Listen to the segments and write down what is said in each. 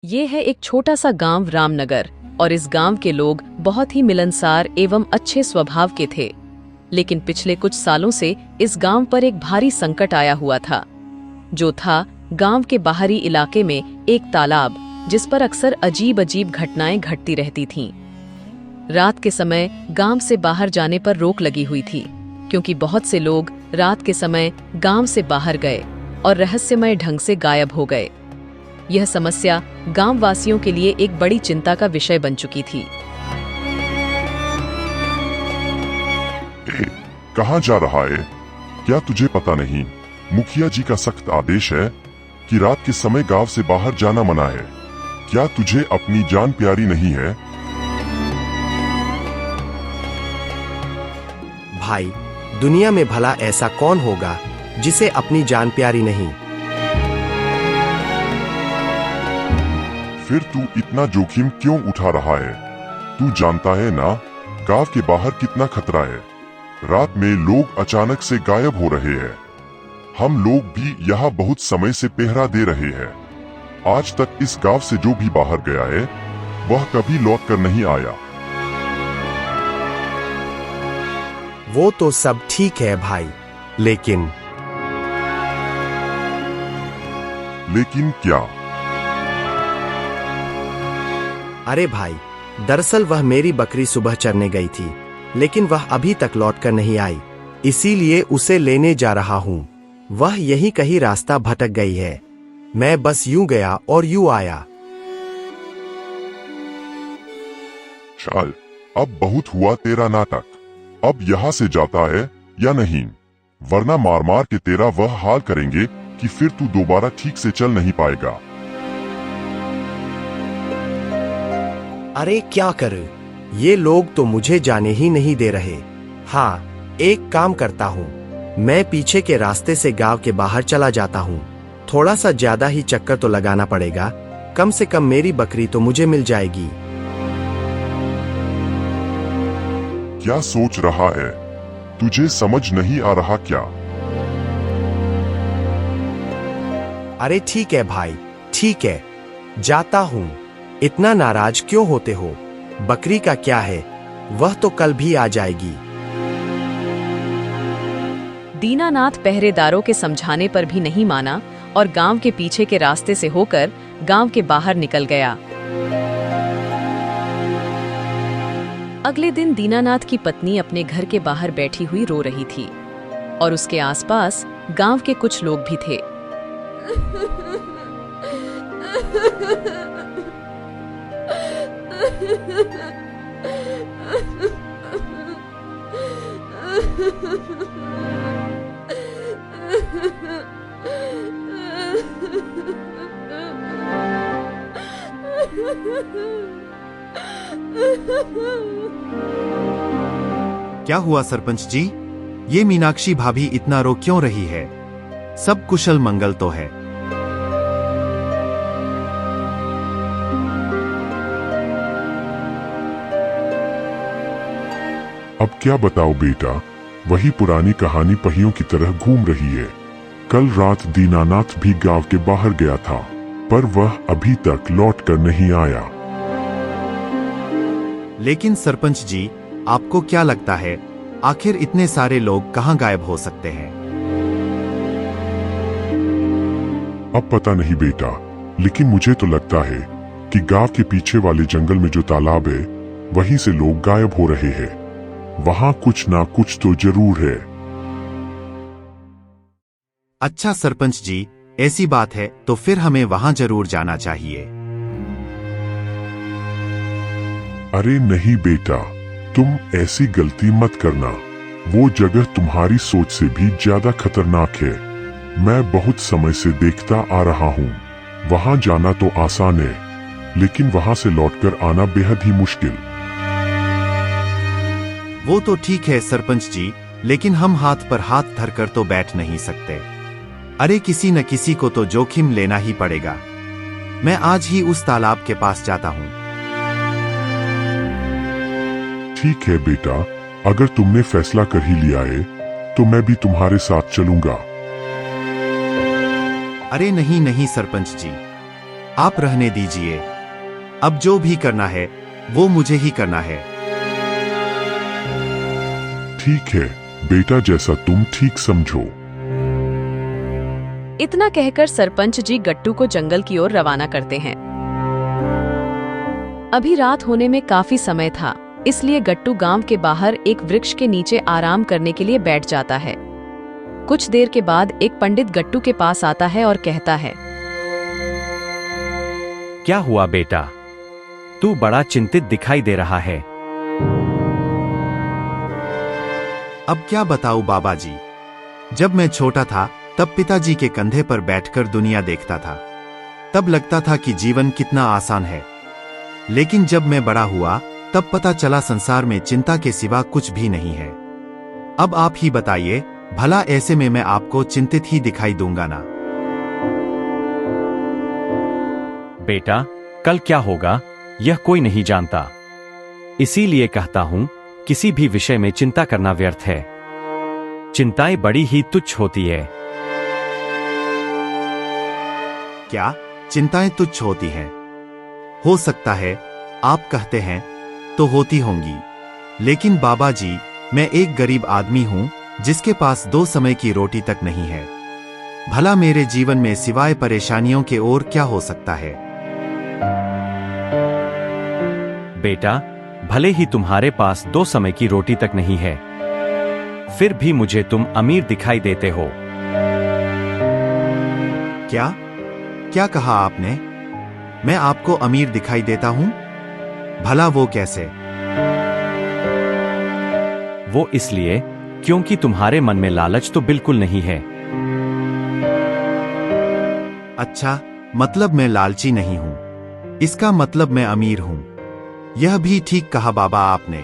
ये है एक छोटा सा गांव रामनगर और इस गांव के लोग बहुत ही मिलनसार एवं अच्छे स्वभाव के थे। लेकिन पिछले कुछ सालों से इस गांव पर एक भारी संकट आया हुआ था, जो था गांव के बाहरी इलाके में एक तालाब, जिस पर अक्सर अजीब अजीब घटनाएं घटती रहती थीं। रात के समय गांव से बाहर जाने पर रोक लगी हुई थी, क्योंकि बहुत से लोग रात के समय गांव से बाहर गए और रहस्यमय ढंग से गायब हो गए। यह समस्या गांव वासियों के लिए एक बड़ी चिंता का विषय बन चुकी थी। कहाँ जा रहा है? क्या तुझे पता नहीं, मुखिया जी का सख्त आदेश है कि रात के समय गांव से बाहर जाना मना है। क्या तुझे अपनी जान प्यारी नहीं है? भाई, दुनिया में भला ऐसा कौन होगा जिसे अपनी जान प्यारी नहीं? फिर तू इतना जोखिम क्यों उठा रहा है? तू जानता है ना, गांव के बाहर कितना खतरा है। रात में लोग अचानक से गायब हो रहे हैं। हम लोग भी यहाँ बहुत समय से पहरा दे रहे हैं। आज तक इस गांव से जो भी बाहर गया है, वह कभी लौट कर नहीं आया। वो तो सब ठीक है भाई, लेकिन क्या? अरे भाई, दरअसल वह मेरी बकरी सुबह चरने गई थी, लेकिन वह अभी तक लौटकर नहीं आई, इसीलिए उसे लेने जा रहा हूँ। वह यहीं कहीं रास्ता भटक गई है। मैं बस यूं गया और यूं आया। चल, अब बहुत हुआ तेरा नाटक। अब यहाँ से जाता है या नहीं, वरना मार मार के तेरा वह हाल करेंगे कि फिर तू दोबारा ठीक से चल नहीं पाएगा। अरे क्या करूं? ये लोग तो मुझे जाने ही नहीं दे रहे। हाँ, एक काम करता हूँ, मैं पीछे के रास्ते से गांव के बाहर चला जाता हूँ। थोड़ा सा ज्यादा ही चक्कर तो लगाना पड़ेगा, कम से कम मेरी बकरी तो मुझे मिल जाएगी। क्या सोच रहा है? तुझे समझ नहीं आ रहा क्या? अरे ठीक है भाई, ठीक है, जाता हूँ। इतना नाराज क्यों होते हो? बकरी का क्या है, वह तो कल भी आ जाएगी। दीनानाथ पहरेदारों के समझाने पर भी नहीं माना और गांव के पीछे के रास्ते से होकर गांव के बाहर निकल गया। अगले दिन दीनानाथ की पत्नी अपने घर के बाहर बैठी हुई रो रही थी और उसके आसपास गांव के कुछ लोग भी थे। क्या हुआ सरपंच जी? ये मीनाक्षी भाभी इतना रो क्यों रही है? सब कुशल मंगल तो है? अब क्या बताओ बेटा, वही पुरानी कहानी पहियों की तरह घूम रही है। कल रात दीनानाथ भी गांव के बाहर गया था, पर वह अभी तक लौट कर नहीं आया। लेकिन सरपंच जी, आपको क्या लगता है, आखिर इतने सारे लोग कहां गायब हो सकते हैं? अब पता नहीं बेटा, लेकिन मुझे तो लगता है कि गांव के पीछे वाले जंगल में जो तालाब है, वहीं से लोग गायब हो रहे हैं। वहां कुछ ना कुछ तो जरूर है। अच्छा सरपंच जी, ऐसी बात है तो फिर हमें वहां जरूर जाना चाहिए। अरे नहीं बेटा, तुम ऐसी गलती मत करना। वो जगह तुम्हारी सोच से भी ज्यादा खतरनाक है। मैं बहुत समय से देखता आ रहा हूँ। वहां जाना तो आसान है, लेकिन वहां से लौटकर आना बेहद ही मुश्किल। वो तो ठीक है सरपंच जी, लेकिन हम हाथ पर हाथ धरकर तो बैठ नहीं सकते। अरे किसी न किसी को तो जोखिम लेना ही पड़ेगा। मैं आज ही उस तालाब के पास जाता हूँ। ठीक है बेटा, अगर तुमने फैसला कर ही लिया है, तो मैं भी तुम्हारे साथ चलूंगा। अरे नहीं नहीं सरपंच जी, आप रहने दीजिए। अब जो भी करना है वो मुझे ही करना है। ठीक है बेटा, जैसा तुम ठीक समझो। इतना कहकर सरपंच जी गट्टू को जंगल की ओर रवाना करते हैं। अभी रात होने में काफी समय था, इसलिए गट्टू गांव के बाहर एक वृक्ष के नीचे आराम करने के लिए बैठ जाता है। कुछ देर के बाद एक पंडित गट्टू के पास आता है और कहता है, क्या हुआ बेटा, तू बड़ा चिंतित दिखाई दे रहा है। अब क्या बताऊं बाबा जी, जब मैं छोटा था तब पिताजी के कंधे पर बैठकर दुनिया देखता था। तब लगता था कि जीवन कितना आसान है। लेकिन जब मैं बड़ा हुआ तब पता चला संसार में चिंता के सिवा कुछ भी नहीं है। अब आप ही बताइए, भला ऐसे में मैं आपको चिंतित ही दिखाई दूंगा ना? बेटा, कल क्या होगा यह कोई नहीं जानता। इसीलिए कहता हूं, किसी भी विषय में चिंता करना व्यर्थ है। चिंताएं बड़ी ही तुच्छ होती है। क्या चिंताएं तुच्छ होती हैं? हो सकता है आप कहते हैं तो होती होंगी, लेकिन बाबा जी, मैं एक गरीब आदमी हूं जिसके पास 2 समय की रोटी तक नहीं है। भला मेरे जीवन में सिवाय परेशानियों के और क्या हो सकता है? बेटा, भले ही तुम्हारे पास 2 समय की रोटी तक नहीं है, फिर भी मुझे तुम अमीर दिखाई देते हो। क्या क्या कहा आपने? मैं आपको अमीर दिखाई देता हूं? भला वो कैसे? वो इसलिए क्योंकि तुम्हारे मन में लालच तो बिल्कुल नहीं है। अच्छा, मतलब मैं लालची नहीं हूं, इसका मतलब मैं अमीर हूं। यह भी ठीक कहा बाबा आपने।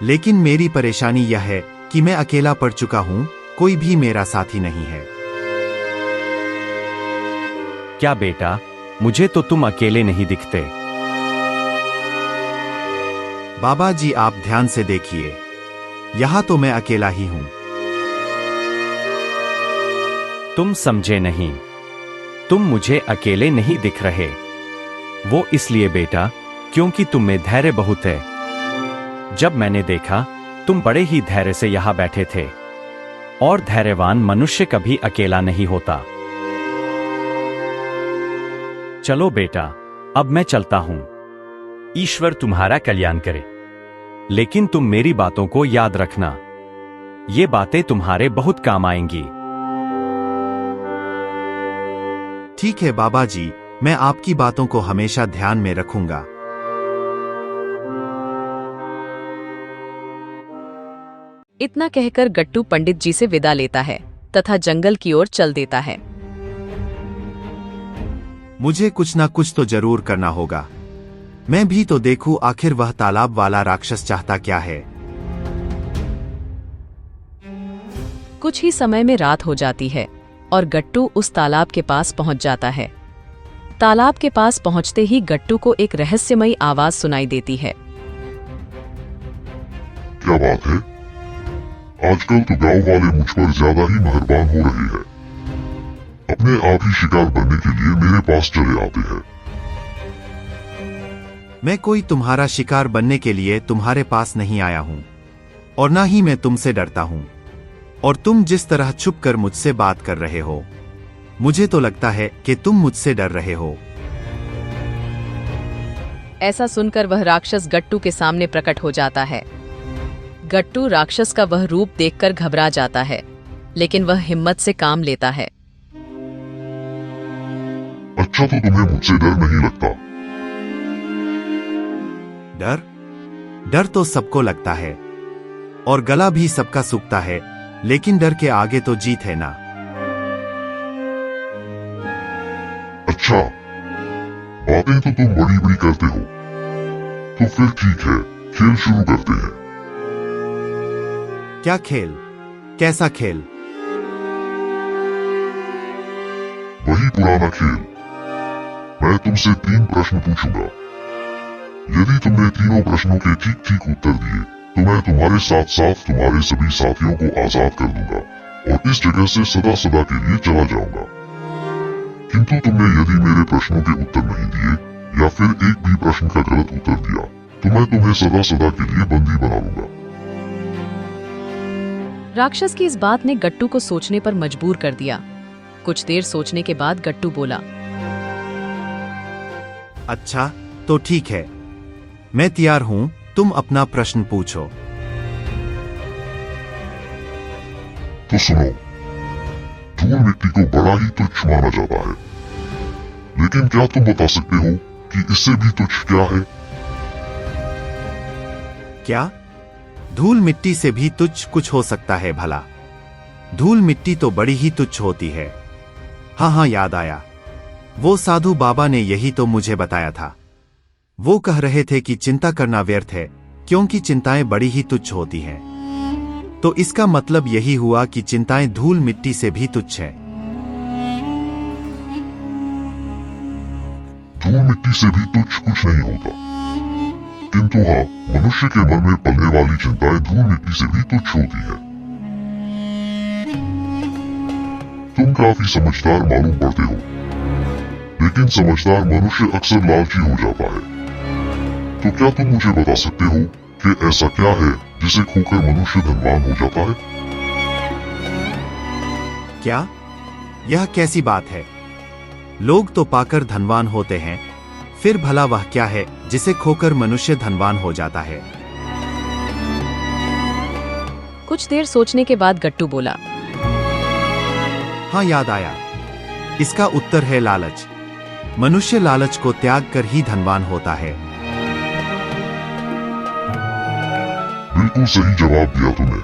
लेकिन मेरी परेशानी यह है कि मैं अकेला पड़ चुका हूं, कोई भी मेरा साथी नहीं है। क्या बेटा, मुझे तो तुम अकेले नहीं दिखते। बाबा जी, आप ध्यान से देखिए, यहां तो मैं अकेला ही हूं। तुम समझे नहीं, तुम मुझे अकेले नहीं दिख रहे। वो इसलिए बेटा क्योंकि तुम में धैर्य बहुत है। जब मैंने देखा तुम बड़े ही धैर्य से यहां बैठे थे, और धैर्यवान मनुष्य कभी अकेला नहीं होता। चलो बेटा, अब मैं चलता हूं। ईश्वर तुम्हारा कल्याण करे। लेकिन तुम मेरी बातों को याद रखना, ये बातें तुम्हारे बहुत काम आएंगी। ठीक है बाबा जी, मैं आपकी बातों को हमेशा ध्यान में रखूंगा। इतना कहकर गट्टू पंडित जी से विदा लेता है तथा जंगल की ओर चल देता है। मुझे कुछ ना कुछ तो जरूर करना होगा। मैं भी तो देखूं आखिर वह तालाब वाला राक्षस चाहता क्या है। कुछ ही समय में रात हो जाती है और गट्टू उस तालाब के पास पहुंच जाता है। तालाब के पास पहुंचते ही गट्टू को एक रहस्यमयी आवाज सुनाई देती है। क्या बात है, आजकल तो गांव वाले मुझ पर ज्यादा ही मेहरबान हो रहे हैं। अपने आप ही शिकार बनने के लिए मेरे पास चले आते हैं। मैं कोई तुम्हारा शिकार बनने के लिए तुम्हारे पास नहीं आया हूं, और ना ही मैं तुमसे डरता हूं। और तुम जिस तरह छुपकर मुझसे बात कर रहे हो, मुझे तो लगता है कि तुम मुझसे डर रहे हो। ऐसा सुनकर वह राक्षस गट्टू के सामने प्रकट हो जाता है। गट्टू राक्षस का वह रूप देखकर घबरा जाता है, लेकिन वह हिम्मत से काम लेता है। अच्छा, तो तुम्हें मुझसे डर नहीं लगता? डर? डर तो सबको लगता है, और गला भी सबका सूखता है, लेकिन डर के आगे तो जीत है ना। अच्छा, बातें तो तुम बड़ी बड़ी करते हो। तो फिर ठीक है, खेल शुरू करते हैं। क्या खेल? कैसा खेल? वही पुराना खेल। मैं तुमसे 3 प्रश्न पूछूंगा। यदि तुमने तीनों प्रश्नों के ठीक ठीक उत्तर दिए तो मैं तुम्हारे साथ साथ तुम्हारे सभी साथियों को आजाद कर दूंगा और इस जगह से सदा सदा के लिए चला जाऊंगा। किंतु तुमने यदि मेरे प्रश्नों के उत्तर नहीं दिए या फिर एक भी प्रश्न का गलत उत्तर दिया तो मैं तुम्हें सदा सदा के लिए बंदी बना लूंगा। राक्षस की इस बात ने गट्टू को सोचने पर मजबूर कर दिया। कुछ देर सोचने के बाद गट्टू बोला, अच्छा तो ठीक है, मैं तैयार हूं, तुम अपना प्रश्न पूछो। तो सुनो, धूल मिट्टी को बड़ा ही तुच्छ माना जाता है, लेकिन क्या तुम बता सकते हो कि इससे भी तुच्छ क्या है? क्या धूल मिट्टी से भी तुच्छ कुछ हो सकता है भला? धूल मिट्टी तो बड़ी ही तुच्छ होती है। हाँ, याद आया, वो साधु बाबा ने यही तो मुझे बताया था। वो कह रहे थे कि चिंता करना व्यर्थ है क्योंकि चिंताएं बड़ी ही तुच्छ होती हैं। तो इसका मतलब यही हुआ कि चिंताएं धूल मिट्टी से भी तुच्छ है। धूल मिट्टी से भी तुच्छ कुछ नहीं होता, किंतु हाँ, मनुष्य के मन में पलने वाली चिंताएं धूल मिट्टी से भी तुच्छ होती है। तुम काफी समझदार मालूम पड़ते हो, लेकिन समझदार मनुष्य अक्सर लालची हो जाता है। तो क्या तुम मुझे बता सकते हो कि ऐसा क्या है जिसे खोकर मनुष्य धनवान हो जाता है? क्या यह कैसी बात है? लोग तो पाकर धनवान होते हैं, फिर भला वह क्या है जिसे खोकर मनुष्य धनवान हो जाता है? कुछ देर सोचने के बाद गट्टू बोला, हाँ, याद आया, इसका उत्तर है लालच। मनुष्य लालच को त्याग कर ही धनवान होता है। बिल्कुल सही जवाब दिया तुमने।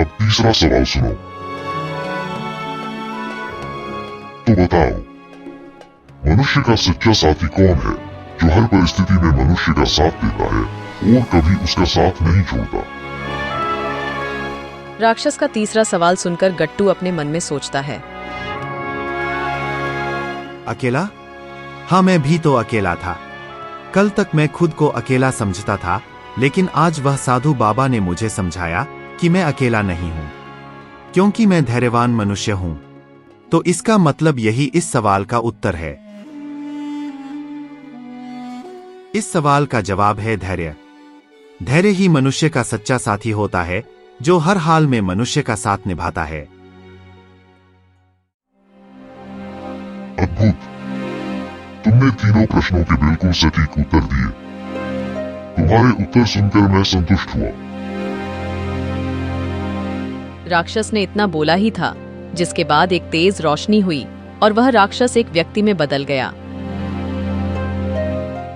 अब तीसरा सवाल सुनो। तो बताओ, मनुष्य का सच्चा साथी कौन है जो हर परिस्थिति में मनुष्य का साथ देता है और कभी उसका साथ नहीं छोड़ता? राक्षस का तीसरा सवाल सुनकर गट्टू अपने मन में सोचता है, अकेला? हाँ, मैं भी तो अकेला था। कल तक मैं खुद को अकेला समझता था, लेकिन आज वह साधु बाबा ने मुझे समझाया कि मैं अकेला नहीं हूं, क्योंकि मैं धैर्यवान मनुष्य हूं। तो इसका मतलब यही इस सवाल का उत्तर है। इस सवाल का जवाब है धैर्य। धैर्य ही मनुष्य का सच्चा साथी होता है, जो हर हाल में मनुष्य का साथ निभाता है। अद्भुत! तुमने तीनों प्रश्नों के बिल्कुल सटीक उत्तर दिए। तुम्हारे उत्तर सुनकर मैं संतुष्ट हुआ। राक्षस ने इतना बोला ही था, जिसके बाद एक तेज रोशनी हुई और वह राक्षस एक व्यक्ति में बदल गया।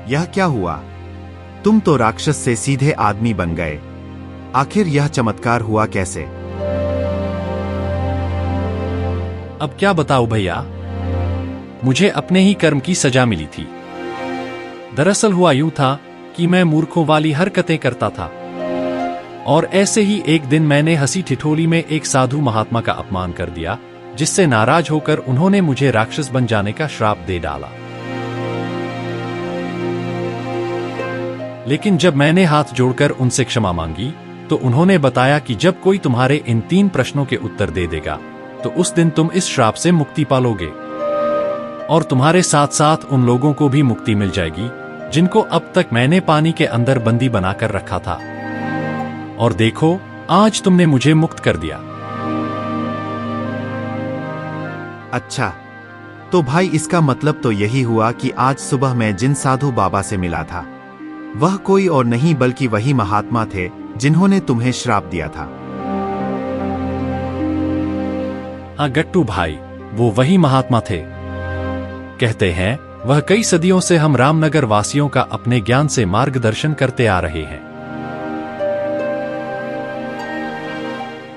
यह क्या हुआ? तुम तो राक्षस से सीधे आदमी बन गए। आखिर यह चमत्कार हुआ कैसे? अब क्या बताऊं भैया, मुझे अपने ही कर्म की सजा मिली थी। दरअसल हुआ यूं था कि मैं मूर्खों वाली हरकतें करता था, और ऐसे ही एक दिन मैंने हंसी ठिठोली में एक साधु महात्मा का अपमान कर दिया, जिससे नाराज होकर उन्होंने मुझे राक्षस बन जाने का श्राप दे डाला। लेकिन जब मैंने हाथ जोड़कर उनसे क्षमा मांगी, तो उन्होंने बताया कि जब कोई तुम्हारे इन 3 प्रश्नों के उत्तर दे देगा, तो उस दिन तुम इस श्राप से मुक्ति पालोगे, और तुम्हारे साथ साथ उन लोगों को भी मुक्ति मिल जाएगी जिनको अब तक मैंने पानी के अंदर बंदी बनाकर रखा था। और देखो, आज तुमने मुझे मुक्त कर दिया। अच्छा, तो भाई इसका मतलब तो यही हुआ कि आज सुबह मैं जिन साधु बाबा से मिला था, वह कोई और नहीं बल्कि वही महात्मा थे जिन्होंने तुम्हें श्राप दिया था। हाँ गट्टू भाई, वो वही महात्मा थे। कहते हैं वह कई सदियों से हम रामनगर वासियों का अपने ज्ञान से मार्गदर्शन करते आ रहे हैं।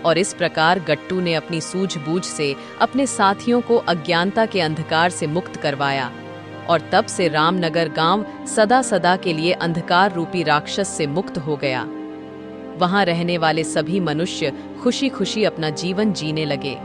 और इस प्रकार गट्टू ने अपनी सूझबूझ से अपने साथियों को अज्ञानता के अंधकार से मुक्त करवाया, और तब से रामनगर गांव सदा सदा के लिए अंधकार रूपी राक्षस से मुक्त हो गया। वहां रहने वाले सभी मनुष्य खुशी खुशी अपना जीवन जीने लगे।